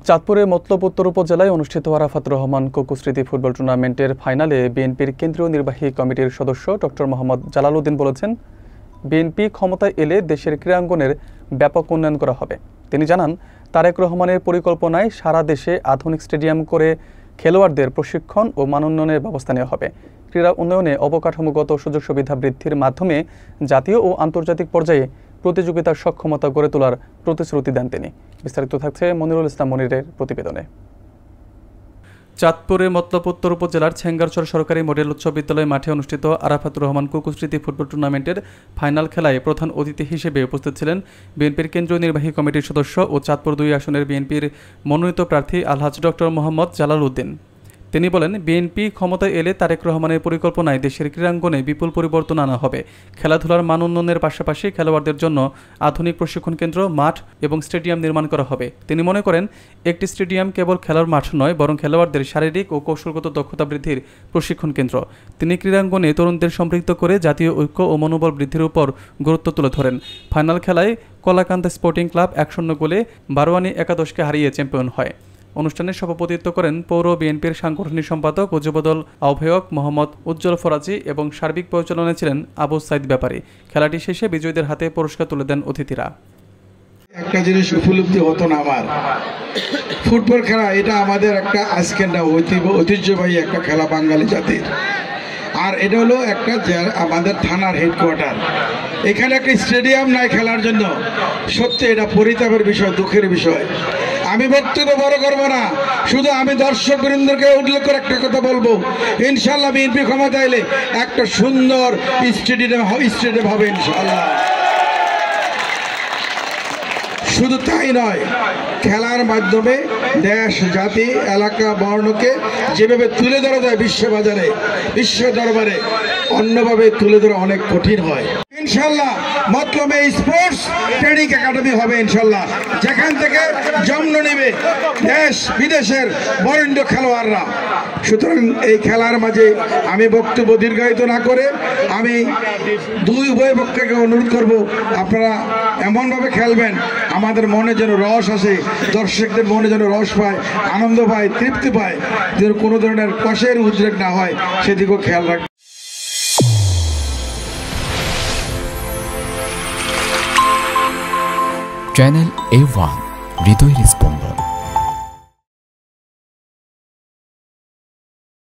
চাঁদপুরের মতলব উত্তর উপজেলায় অনুষ্ঠিত আরাফাত রহমান কোকো স্মৃতি ফুটবল টুর্নামেন্টের ফাইনালে বিএনপির কেন্দ্রীয় নির্বাহী কমিটির সদস্য ডক্টর মোহাম্মদ জালালউদ্দিন বলেছেন, বিএনপি ক্ষমতায় এলে দেশের ক্রীড়াঙ্গনের ব্যাপক উন্নয়ন করা হবে। তিনি জানান, তারেক রহমানের পরিকল্পনায় সারা দেশে আধুনিক স্টেডিয়াম করে খেলোয়াড়দের প্রশিক্ষণ ও মানোন্নয়নের ব্যবস্থা নেওয়া হবে। ক্রীড়া উন্নয়নে অবকাঠামোগত সুযোগ সুবিধা বৃদ্ধির মাধ্যমে জাতীয় ও আন্তর্জাতিক পর্যায়ে প্রতিযোগিতার সক্ষমতা গড়ে তোলার প্রতিশ্রুতি দেন তিনি। বিস্তারিত থাকছে মনিরুল ইসলাম মনিরের প্রতিবেদনে। চাঁদপুরের মতলব উত্তর উপজেলার ছেঙ্গারচর সরকারি মডেল উচ্চ বিদ্যালয় মাঠে অনুষ্ঠিত আরাফাত রহমান কোকো স্মৃতি ফুটবল টুর্নামেন্টের ফাইনাল খেলায় প্রধান অতিথি হিসেবে উপস্থিত ছিলেন বিএনপির কেন্দ্রীয় নির্বাহী কমিটির সদস্য ও চাঁদপুর 2 আসনের বিএনপির মনোনীত প্রার্থী আলহাজ ডক্টর মোহাম্মদ জালালউদ্দিন। তিনি বলেন, বিএনপি ক্ষমতায় এলে তারেক রহমানের পরিকল্পনায় দেশের ক্রীড়াঙ্গনে বিপুল পরিবর্তন আনা হবে। খেলাধুলার মান উন্নয়নের পাশাপাশি খেলোয়াড়দের জন্য আধুনিক প্রশিক্ষণ কেন্দ্র, মাঠ এবং স্টেডিয়াম নির্মাণ করা হবে। তিনি মনে করেন, একটি স্টেডিয়াম কেবল খেলার মাঠ নয়, বরং খেলোয়াড়দের শারীরিক ও কৌশলগত দক্ষতা বৃদ্ধির প্রশিক্ষণ কেন্দ্র। তিনি ক্রীড়াঙ্গনে তরুণদের সম্পৃক্ত করে জাতীয় ঐক্য ও মনোবল বৃদ্ধির উপর গুরুত্ব তুলে ধরেন। ফাইনাল খেলায় কলাকান্দা স্পোর্টিং ক্লাব 1-0 গোলে বারোয়ানি একাদশকে হারিয়ে চ্যাম্পিয়ন হয়। অনুষ্ঠানে সভাপতিত্ব করেন পৌর বিএনপির সাংগঠনিক সম্পাদক ও যুবদল আহ্বায়ক মোহাম্মদ উজ্জ্বল ফরাজি এবং সার্বিক পরিচালনায় ছিলেন আবু সাইদ ব্যাপারী। খেলাটি শেষে বিজয়ীদের হাতে পুরস্কার তুলে দেন অতিথিরা। একটা জিনিস উপলব্ধি হতো না আমার, ফুটবল খেলা এটা আমাদের একটা আজকের না ঐতিহ্যবাহী একটা খেলা বাঙালি জাতির। আর এটা হলো একটা আমাদের থানার হেডকোয়ার্টার, এখানে একটা স্টেডিয়াম নাই খেলার জন্য। সত্যি এটা পরিতাপের বিষয়, দুঃখের বিষয়। আমি বক্তব্য বড় করবো না, শুধু আমি দর্শক বৃন্দকে উল্লেখ করে একটা কথা বলবো, ইনশাল্লাহ বিএনপি ক্ষমতা এলে একটা সুন্দর স্টেডিয়াম হবে ইনশাল্লাহ। শুধু তাই নয়, খেলার মাধ্যমে দেশ, জাতি, এলাকা, বর্ণকে যেভাবে তুলে ধরা যায় বিশ্ববাজারে, বিশ্ব দরবারে, অন্যভাবে তুলে ধরা অনেক কঠিন হয়। ইনশাল্লাহ মতলবে স্পোর্টস ট্রেনিং একাডেমি হবে ইনশাল্লাহ, যেখান থেকে জন্ম নেবে দেশ বিদেশের বরেণ্য খেলোয়াড়রা। সুতরাং এই খেলার মাঝে আমি বক্তব্য দীর্ঘায়িত না করে আমি উভয় পক্ষকে অনুরোধ করব, আপনারা এমনভাবে খেলবেন আমাদের মনে যেন রস আসে, দর্শকদের মনে যেন রস পায়, আনন্দ পায়, তৃপ্তি পায়, যেন কোনো ধরনের কষের উদ্রেক না হয় সেদিকেও খেয়াল রাখবেন। চ্যানেল A1 হৃদয় রেসপন্স।